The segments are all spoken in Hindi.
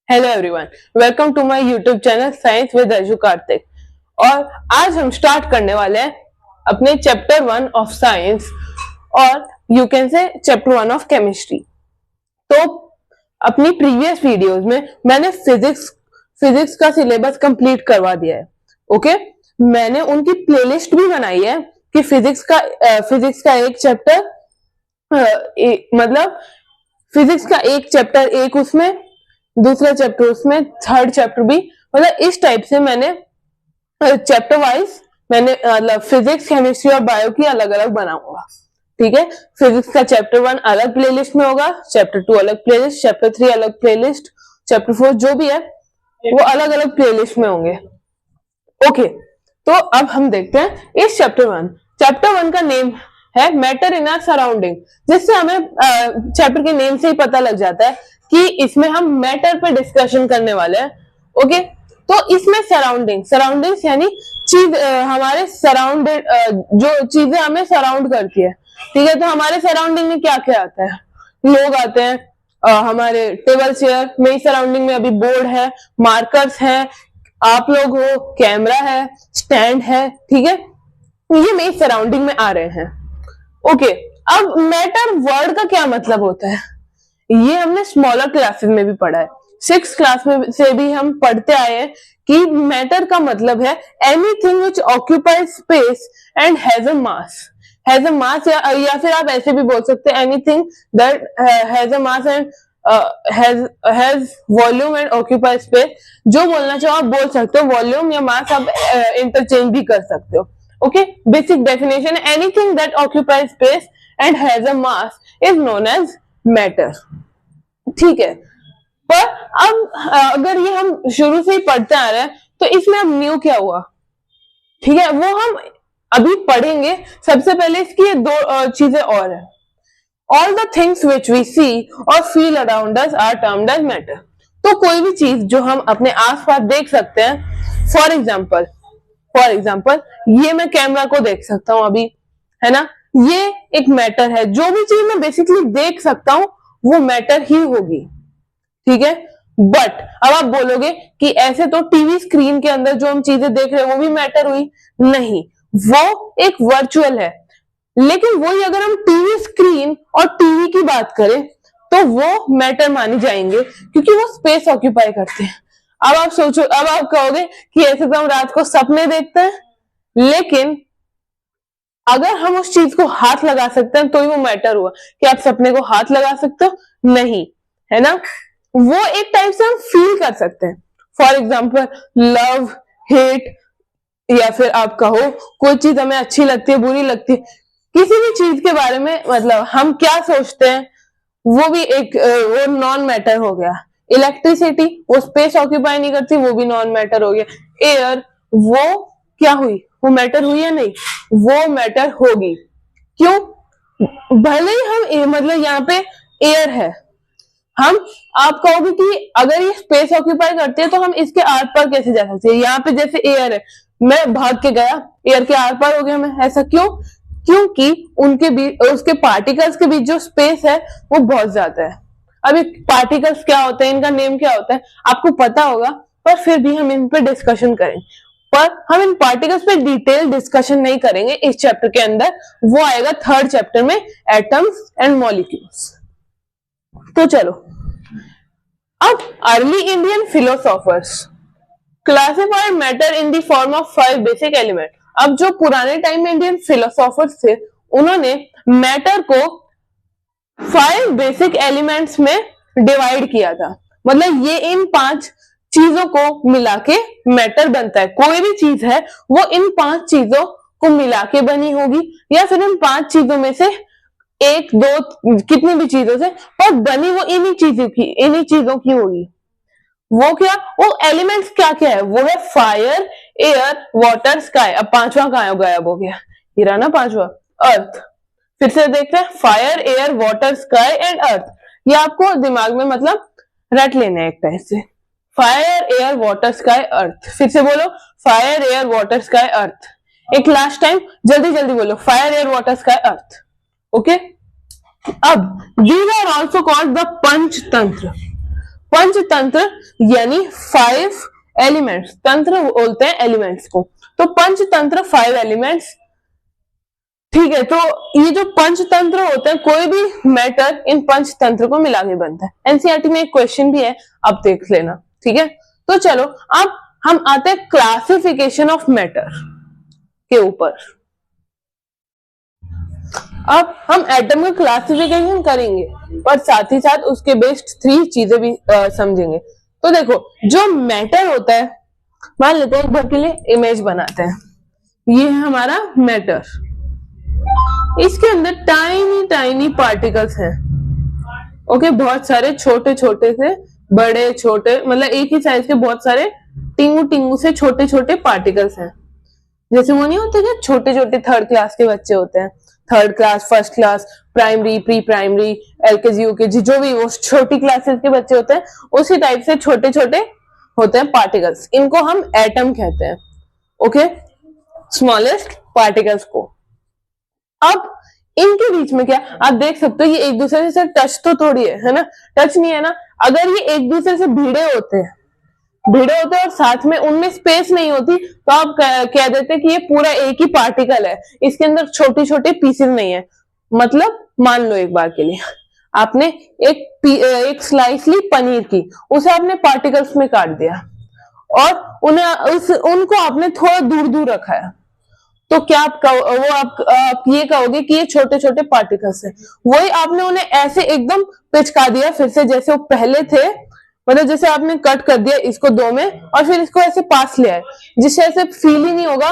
Hello everyone, welcome to my YouTube channel science with Aju Kartik. और आज हम स्टार्ट करने वाले हैं अपने चैप्टर 1 ऑफ साइंस और you can say chapter 1 of chemistry. तो अपनी प्रीवियस वीडियोस में मैंने फिजिक्स का सिलेबस कंप्लीट करवा दिया है। ओके, मैंने उनकी प्लेलिस्ट भी बनाई है कि फिजिक्स का एक चैप्टर मतलब फिजिक्स का एक चैप्टर एक उसमें, दूसरा चैप्टर उसमें, थर्ड चैप्टर भी, मतलब इस टाइप से मैंने चैप्टर वाइज मैंने मतलब फिजिक्स, केमिस्ट्री और बायो की अलग अलग बनाऊंगा। ठीक है, फिजिक्स का चैप्टर 1 अलग प्लेलिस्ट में होगा, चैप्टर 2 अलग प्लेलिस्ट, चैप्टर 3 अलग प्लेलिस्ट, चैप्टर 4 जो भी है वो अलग अलग प्लेलिस्ट में होंगे। ओके, तो अब हम देखते हैं इस चैप्टर 1 का नेम है मैटर इन आवर सराउंडिंग, जिससे हमें चैप्टर के नेम से ही पता लग जाता है कि इसमें हम मैटर पे डिस्कशन करने वाले हैं। ओके, तो इसमें सराउंडिंग्स यानी चीज हमारे सराउंडेड जो चीजें हमें सराउंड करती है। ठीक है, तो हमारे सराउंडिंग में क्या क्या आता है? लोग आते हैं, हमारे टेबल चेयर, मेरी सराउंडिंग में अभी बोर्ड है, मार्कर्स है, आप लोग हो, कैमरा है, स्टैंड है। ठीक है, ये मेरी सराउंडिंग में आ रहे हैं। ओके, अब मैटर वर्ड का क्या मतलब होता है ये हमने स्मॉलर क्लासेस में भी पढ़ा है। 6th क्लास में से भी हम पढ़ते आए हैं कि मैटर का मतलब है anything which occupies space and has a mass या फिर आप ऐसे भी बोल सकते हैं anything that has a mass and has volume and occupies space. जो बोलना चाहो आप बोल सकते हो, वॉल्यूम या मास आप इंटरचेंज भी कर सकते हो। Okay, basic definition, anything that occupies space and has a mass is known as matter. ठीक है, पर अब अगर ये हम शुरू से ही पढ़ते आ रहे हैं तो इसमें अब न्यू क्या हुआ? ठीक है, वो हम अभी पढ़ेंगे। सबसे पहले इसकी ये दो चीजें और है। All the things which we see और feel around us are termed as matter. तो कोई भी चीज जो हम अपने आसपास देख सकते हैं, फॉर एग्जाम्पल ये मैं कैमरा को देख सकता हूं अभी, है ना, ये एक मैटर है। जो भी चीज मैं बेसिकली देख सकता हूं वो मैटर ही होगी। ठीक है, बट अब आप बोलोगे कि ऐसे तो टीवी स्क्रीन के अंदर जो हम चीजें देख रहे हैं वो भी मैटर हुई? नहीं, वो एक वर्चुअल है। लेकिन वही अगर हम टीवी स्क्रीन और टीवी की बात करें तो वो मैटर मानी जाएंगे क्योंकि वो स्पेस ऑक्यूपाई करते हैं। अब आप सोचो, अब आप कहोगे कि ऐसे तो हम रात को सपने देखते हैं, लेकिन अगर हम उस चीज को हाथ लगा सकते हैं तो ही वो मैटर हुआ। कि आप सपने को हाथ लगा सकते हो? नहीं, है ना, वो एक टाइप से हम फील कर सकते हैं। फॉर एग्जाम्पल लव, हेट, या फिर आप कहो कोई चीज हमें अच्छी लगती है, बुरी लगती है, किसी भी चीज के बारे में मतलब हम क्या सोचते हैं वो भी एक वो नॉन मैटर हो गया। इलेक्ट्रिसिटी, वो स्पेस ऑक्यूपाई नहीं करती, वो भी नॉन मैटर हो गया। एयर, वो क्या हुई? वो मैटर हुई या नहीं? वो मैटर होगी। क्यों? भले ही हम मतलब यहाँ पे एयर है, हम आप कहोगे कि अगर ये स्पेस ऑक्यूपाई करती है तो हम इसके आर पार कैसे जा सकते हैं? यहाँ पे जैसे एयर है, मैं भाग के गया, एयर के आर पार हो गया मैं, ऐसा क्यों? क्योंकि उनके बीच, उसके पार्टिकल्स के बीच जो स्पेस है वो बहुत ज्यादा है। अभी पार्टिकल्स क्या होते हैं, इनका नेम क्या होता है आपको पता होगा, पर फिर भी हम इन पे डिस्कशन करेंगे। पर हम इन पार्टिकल्स पे डिटेल डिस्कशन नहीं करेंगे इस चैप्टर के अंदर, वो आएगा 3rd चैप्टर में, एटम्स एंड मॉलिक्यूल्स। तो चलो, अब early Indian philosophers classified matter in the form of 5 basic element. अब जो पुराने टाइम में इंडियन फिलोसोफर्स थे उन्होंने मैटर को 5 बेसिक एलिमेंट्स में डिवाइड किया था। मतलब ये इन 5 चीजों को मिला के मैटर बनता है। कोई भी चीज है वो इन 5 चीजों को मिला के बनी होगी, या फिर इन 5 चीजों में से एक, दो, कितनी भी चीजों से, पर बनी वो इन्हीं चीजों की होगी। वो क्या, वो एलिमेंट्स क्या क्या है? वो है फायर, एयर, वाटर, स्काई। अब 5वां कहाँ गायब हो गया? ये रहा ना 5वां, अर्थ। फिर से देखते हैं, fire, air, water, sky and earth. ये आपको दिमाग में मतलब रट लेना है एक टाइप से, फायर, एयर, वाटर, स्काई, अर्थ। फिर से बोलो, फायर, एयर, वाटर, स्काई, अर्थ। एक लास्ट टाइम, जल्दी जल्दी बोलो, फायर, एयर, वाटर, स्काई, अर्थ। ओके, अब these are also called the Panchatantra. Panchatantra यानी 5 एलिमेंट्स, तंत्र बोलते हैं एलिमेंट्स को, तो पंचतंत्र 5 एलिमेंट्स। ठीक है, तो ये जो पंचतंत्र होते हैं, कोई भी मैटर इन पंचतंत्र को मिला के बनता है। एनसीईआरटी में एक क्वेश्चन भी है, अब देख लेना। ठीक है, तो चलो अब हम आते हैं क्लासिफिकेशन ऑफ मैटर के ऊपर। अब हम एटम का क्लासिफिकेशन करेंगे और साथ ही साथ उसके बेस्ड 3 चीजें भी समझेंगे। तो देखो, जो मैटर होता है, मान लेते हैं एक बार के लिए इमेज बनाते हैं, ये है हमारा मैटर। इसके अंदर टाइनी टाइनी पार्टिकल्स हैं। ओके, बहुत सारे छोटे छोटे से बड़े छोटे, मतलब एक ही साइज के बहुत सारे टिंगू टिंगू से छोटे छोटे पार्टिकल्स हैं। जैसे वो नहीं होते कि छोटे छोटे 3rd क्लास के बच्चे होते हैं, 3rd class, 1st class, primary, pre primary, LKG, UKG, जो भी वो छोटी क्लासेस के बच्चे होते हैं, उसी टाइप से छोटे छोटे होते हैं पार्टिकल्स। इनको हम एटम कहते हैं। ओके, स्मॉलेस्ट पार्टिकल्स को। अब इनके बीच में क्या, आप देख सकते हो, ये एक दूसरे से टच तो थोड़ी है ना, टच नहीं है ना। अगर ये एक दूसरे से भिड़े होते और साथ में उनमें स्पेस नहीं होती, तो आप कह देते कि ये पूरा एक ही पार्टिकल है, इसके अंदर छोटे छोटे पीसेस नहीं है। मतलब मान लो एक बार के लिए आपने एक स्लाइस ली पनीर की, उसे आपने पार्टिकल्स में काट दिया और उनको आपने थोड़ा दूर दूर रखा है, तो क्या आप ये कहोगे कि ये छोटे छोटे पार्टिकल्स हैं। वही आपने उन्हें ऐसे एकदम पिचका दिया फिर से, जैसे वो पहले थे, मतलब जैसे आपने कट कर दिया इसको 2 में और फिर इसको ऐसे पास ले आए, जिससे ऐसे फील ही नहीं होगा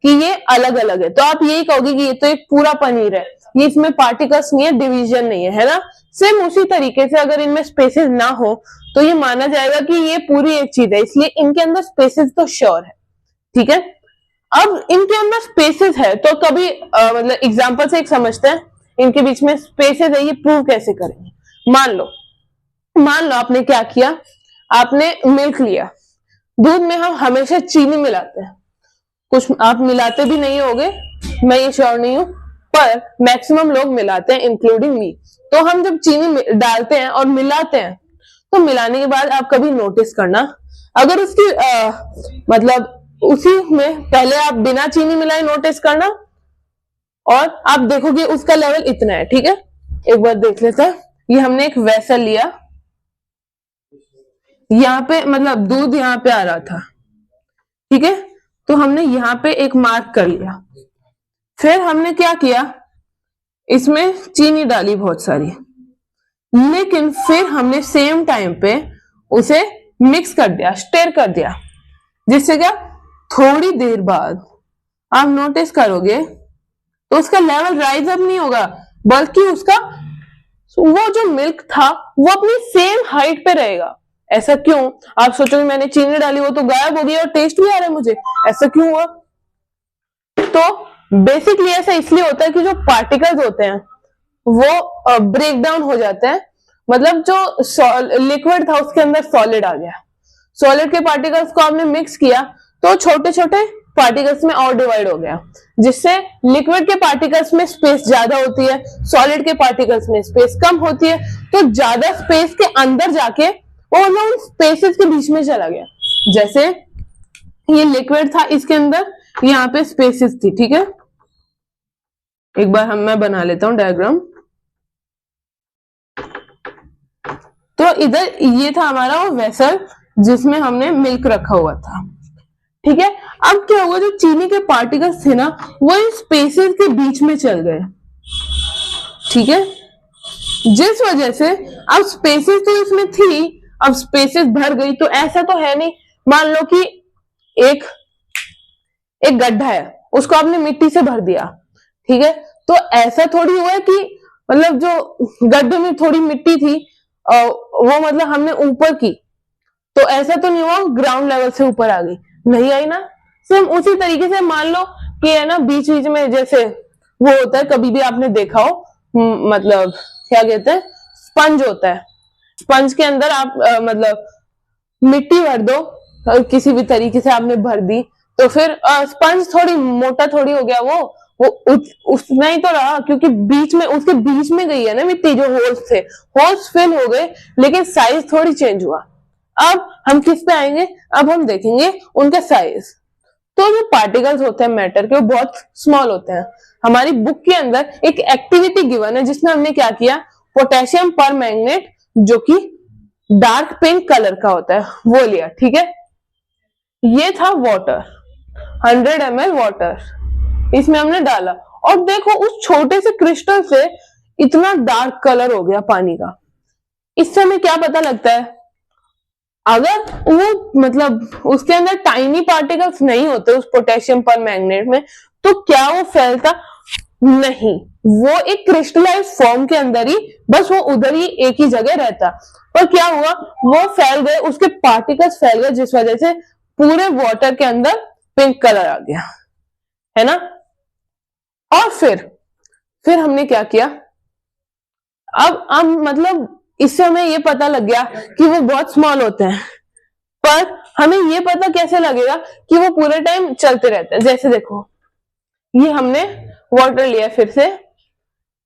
कि ये अलग अलग है। तो आप यही कहोगे कि ये तो एक पूरा पनीर है, ये इसमें पार्टिकल्स नहीं है, डिवीजन नहीं है ना। सेम उसी तरीके से अगर इनमें स्पेसेस ना हो तो ये माना जाएगा कि ये पूरी एक चीज है, इसलिए इनके अंदर स्पेसेस तो श्योर है। ठीक है, अब इनके अंदर स्पेसेस है तो कभी मतलब एग्जांपल से एक समझते हैं, इनके बीच में स्पेसेस है, ये प्रूव कैसे करेंगे। मान लो आपने क्या किया, आपने मिल्क लिया, दूध में हम हमेशा चीनी मिलाते हैं, कुछ आप मिलाते भी नहीं होगे, मैं ये श्योर नहीं हूं, पर मैक्सिमम लोग मिलाते हैं इंक्लूडिंग मी। तो हम जब चीनी डालते हैं और मिलाते हैं, तो मिलाने के बाद आप कभी नोटिस करना, अगर उसकी मतलब उसी में पहले आप बिना चीनी मिलाए नोटिस करना, और आप देखोगे उसका लेवल इतना है। ठीक है, एक बार देख लेते हैं। ये हमने एक वेसल लिया, यहाँ पे मतलब दूध यहाँ पे आ रहा था, ठीक है, तो हमने यहाँ पे एक मार्क कर लिया। फिर हमने क्या किया, इसमें चीनी डाली बहुत सारी, लेकिन फिर हमने सेम टाइम पे उसे मिक्स कर दिया, स्टेर कर दिया, जिससे क्या थोड़ी देर बाद आप नोटिस करोगे तो उसका लेवल राइज अप नहीं होगा, बल्कि उसका वो जो मिल्क था वो अपनी सेम हाइट पे रहेगा। ऐसा क्यों? आप सोचोगे मैंने चीनी डाली वो तो गायब हो गई और टेस्ट भी आ रहा है मुझे, ऐसा क्यों हुआ? तो बेसिकली ऐसा इसलिए होता है कि जो पार्टिकल्स होते हैं वो ब्रेक डाउन हो जाते हैं, मतलब जो लिक्विड था उसके अंदर सॉलिड आ गया, सॉलिड के पार्टिकल्स को आपने मिक्स किया तो छोटे छोटे पार्टिकल्स में और डिवाइड हो गया, जिससे लिक्विड के पार्टिकल्स में स्पेस ज्यादा होती है, सॉलिड के पार्टिकल्स में स्पेस कम होती है। तो ज्यादा स्पेस के अंदर जाके वो उन स्पेसेस के बीच में चला गया। जैसे ये लिक्विड था, इसके अंदर यहाँ पे स्पेसेस थी, ठीक है, एक बार मैं बना लेता हूं डायग्राम। तो इधर ये था हमारा वो वेसल जिसमें हमने मिल्क रखा हुआ था, ठीक है। अब क्या हुआ, जो चीनी के पार्टिकल्स थे ना वो इन स्पेसेस के बीच में चल गए, ठीक है, जिस वजह से अब स्पेसेस तो इसमें थी, अब स्पेसेस भर गई। तो ऐसा तो है नहीं, मान लो कि एक गड्ढा है, उसको आपने मिट्टी से भर दिया, ठीक है, तो ऐसा थोड़ी हुआ कि मतलब जो गड्ढे में थोड़ी मिट्टी थी वो मतलब हमने ऊपर की, तो ऐसा तो नहीं हुआ ग्राउंड लेवल से ऊपर आ गई, नहीं आई ना। सेम उसी तरीके से मान लो कि है ना बीच बीच में जैसे वो होता है, कभी भी आपने देखा हो, मतलब क्या कहते हैं, स्पंज होता है, स्पंज के अंदर आप मतलब मिट्टी भर दो, किसी भी तरीके से आपने भर दी, तो फिर स्पंज थोड़ी मोटा थोड़ी हो गया, वो वो उतना ही तो रहा, क्योंकि बीच में, उसके बीच में गई है ना मिट्टी, जो होल्स थे, होल्स फिल हो गए, लेकिन साइज थोड़ी चेंज हुआ। अब हम किस पे आएंगे, अब हम देखेंगे उनका साइज। तो जो पार्टिकल्स होते हैं मैटर के, वो बहुत स्मॉल होते हैं। हमारी बुक के अंदर एक एक्टिविटी गिवन है जिसमें हमने क्या किया, पोटेशियम पर मैग्नेट जो कि डार्क पिंक कलर का होता है वो लिया, ठीक है। ये था वाटर, 100 ml वाटर इसमें हमने डाला, और देखो उस छोटे से क्रिस्टल से इतना डार्क कलर हो गया पानी का। इससे हमें क्या पता लगता है, अगर वो मतलब उसके अंदर टाइनी पार्टिकल्स नहीं होते उस पोटेशियम पर मैग्नेट में, तो क्या वो फैलता नहीं, वो एक क्रिस्टलाइज फॉर्म के अंदर ही, बस वो उधर ही एक ही जगह रहता। और क्या हुआ, वो फैल गए, उसके पार्टिकल्स फैल गए, जिस वजह से पूरे वाटर के अंदर पिंक कलर आ गया, है ना। और फिर हमने क्या किया, अब मतलब इससे हमें ये पता लग गया कि वो बहुत स्मॉल होते हैं, पर हमें ये पता कैसे लगेगा कि वो पूरे टाइम चलते रहते हैं। जैसे देखो, ये हमने वाटर लिया फिर से,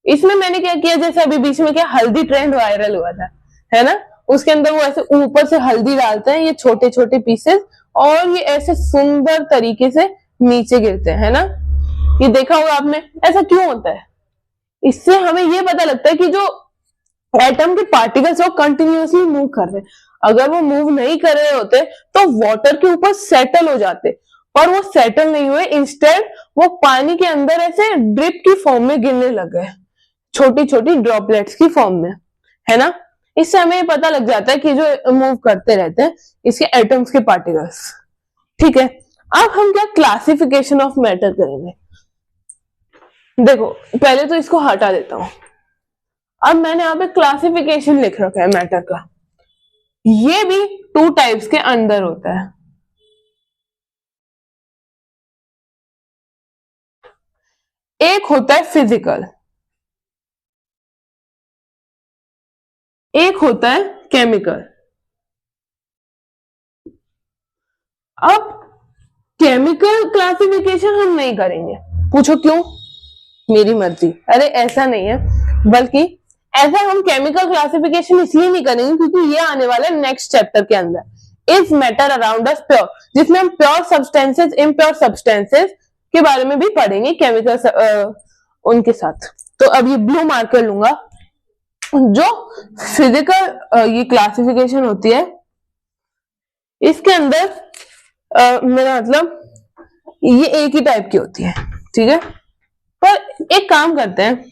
इसमें मैंने क्या किया, जैसे अभी बीच में क्या हल्दी ट्रेंड वायरल हुआ था, है ना, उसके अंदर वो ऐसे ऊपर से हल्दी डालते हैं, ये छोटे छोटे पीसेस, और ये ऐसे सुंदर तरीके से नीचे गिरते हैं, है ना। ये देखा होगा आपने, ऐसा क्यों होता है। इससे हमें ये पता लगता है कि जो एटम के पार्टिकल्स वो कंटिन्यूअसली मूव कर रहे हैं। अगर वो मूव नहीं कर रहे होते तो वाटर के ऊपर सेटल हो जाते, पर वो सेटल नहीं हुए, इंस्टेड वो पानी के अंदर ऐसे ड्रिप की फॉर्म में गिरने लग गए, छोटी छोटी ड्रॉपलेट्स की फॉर्म में, है ना। इससे हमें ये पता लग जाता है कि जो मूव करते रहते हैं इसके एटम्स के पार्टिकल्स, ठीक है। अब हम क्या क्लासिफिकेशन ऑफ मैटर करेंगे। देखो पहले तो इसको हटा देता हूं, अब मैंने यहाँ पे क्लासिफिकेशन लिख रखा है मैटर का। ये भी 2 टाइप्स के अंदर होता है। एक होता है फिजिकल, एक होता है केमिकल। अब केमिकल क्लासिफिकेशन हम नहीं करेंगे, पूछो क्यों, मेरी मर्जी। अरे ऐसा नहीं है, बल्कि ऐसा हम केमिकल क्लासिफिकेशन इसलिए नहीं करेंगे क्योंकि ये आने वाला है नेक्स्ट चैप्टर के अंदर, is matter around us pure, जिसमें हम प्योर सब्सटेंसेस, इम्प्योर सब्सटेंसेस के बारे में भी पढ़ेंगे केमिकल उनके साथ। तो अब ये ब्लू मार्कर लूंगा। जो फिजिकल ये क्लासिफिकेशन होती है, इसके अंदर मेरा मतलब ये एक ही टाइप की होती है, ठीक है। पर एक काम करते हैं,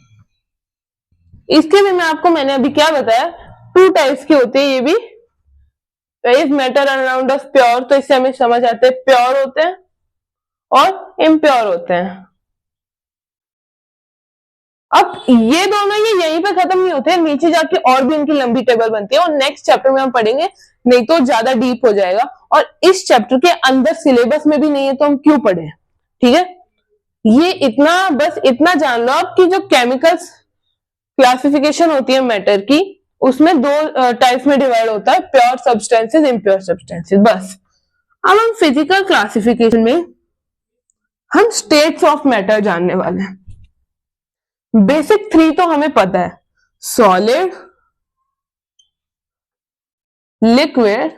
इसके भी मैंने अभी क्या बताया, 2 टाइप्स की होती है ये भी, is matter around us pure, तो इससे हमें समझ आते हैं प्योर होते हैं और इम्प्योर होते हैं। अब ये दोनों ये यहीं पे खत्म नहीं होते, नीचे जाके और भी इनकी लंबी टेबल बनती है, और नेक्स्ट चैप्टर में हम पढ़ेंगे, नहीं तो ज्यादा डीप हो जाएगा, और इस चैप्टर के अंदर सिलेबस में भी नहीं है तो हम क्यों पढ़े, ठीक है। ये इतना, बस इतना जान लो आप कि जो केमिकल्स क्लासिफिकेशन होती है मैटर की, उसमें 2 टाइप्स में डिवाइड होता है, प्योर सब्सटेंसेस, इम्प्योर सब्सटेंसेस, बस। अब हम फिजिकल क्लासिफिकेशन में हम स्टेट्स ऑफ मैटर जानने वाले हैं। बेसिक 3 तो हमें पता है, सॉलिड, लिक्विड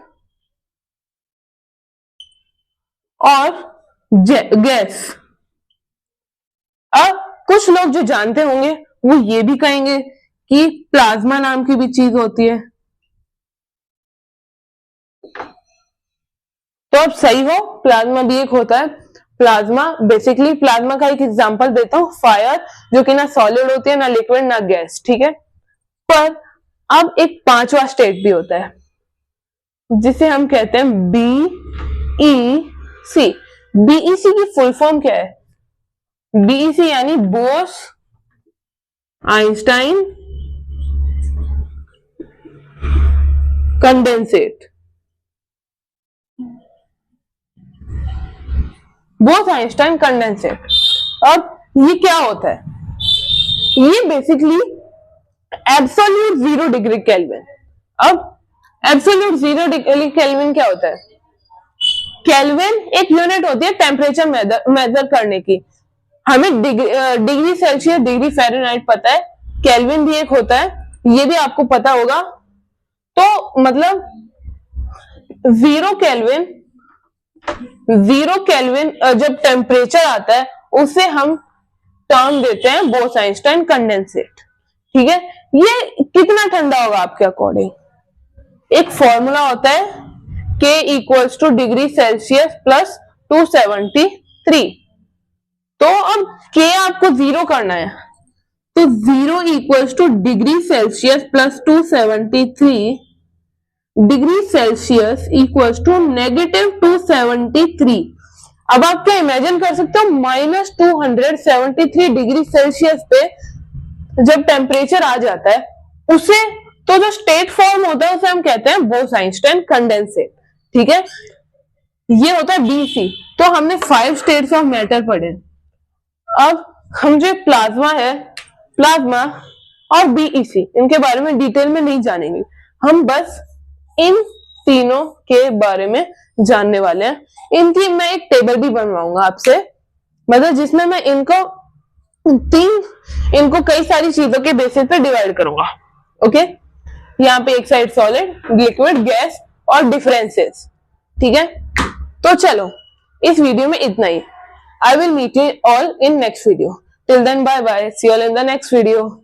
और गैस। अब कुछ लोग जो जानते होंगे वो ये भी कहेंगे कि प्लाज्मा नाम की भी चीज होती है, तो अब सही हो, प्लाज्मा भी एक होता है। प्लाज्मा, बेसिकली प्लाज्मा का एक एग्जांपल देता हूं, फायर, जो कि ना सॉलिड होती है, ना लिक्विड, ना गैस, ठीक है। पर अब एक 5वां स्टेट भी होता है जिसे हम कहते हैं बीईसी। बीईसी की फुल फॉर्म क्या है, बीईसी यानी Bose Einstein condensate. Bose Einstein condensate. अब ये क्या होता है, ये बेसिकली एब्सोल्यूट 0 डिग्री केल्विन। अब एब्सोल्यूट 0 डिग्री केल्विन क्या होता है, केल्विन एक यूनिट होती है टेम्परेचर मेजर करने की। हमें डिग्री सेल्सियस, डिग्री फ़ारेनहाइट पता है, केल्विन भी एक होता है, ये भी आपको पता होगा। तो मतलब 0 केल्विन जब टेम्परेचर आता है उसे हम टर्म देते हैं बोस-आइंस्टाइन कंडेंसेट। ठीक है, ये कितना ठंडा होगा आपके अकॉर्डिंग? एक फॉर्मूला होता है K equals to degree Celsius plus 273। तो अब K आपको 0 करना है, तो 0 equals to degree Celsius plus 273 degree Celsius equals to -273। अब आप क्या इमेजिन कर सकते हो, -273 डिग्री सेल्सियस पे जब टेम्परेचर आ जाता है उसे, तो जो स्टेट फॉर्म होता है उसे हम कहते हैं बोस-आइंस्टाइन कंडेंसेट। ठीक है, ये होता है BC। तो हमने 5 स्टेट्स ऑफ मैटर पढ़े। अब हम जो प्लाज्मा है, प्लाज्मा और BEC, इनके बारे में डिटेल में नहीं जानेंगे, हम बस इन तीनों के बारे में जानने वाले हैं। इनकी मैं एक टेबल भी बनवाऊंगा आपसे, मतलब जिसमें मैं इनको कई सारी चीजों के बेसिस पे डिवाइड करूंगा। ओके, यहाँ पे एक साइड सॉलिड, लिक्विड, गैस और डिफरेंसेस। ठीक है, तो चलो इस वीडियो में इतना ही। I will meet you all in next video. Till then, bye bye. See you all in the next video.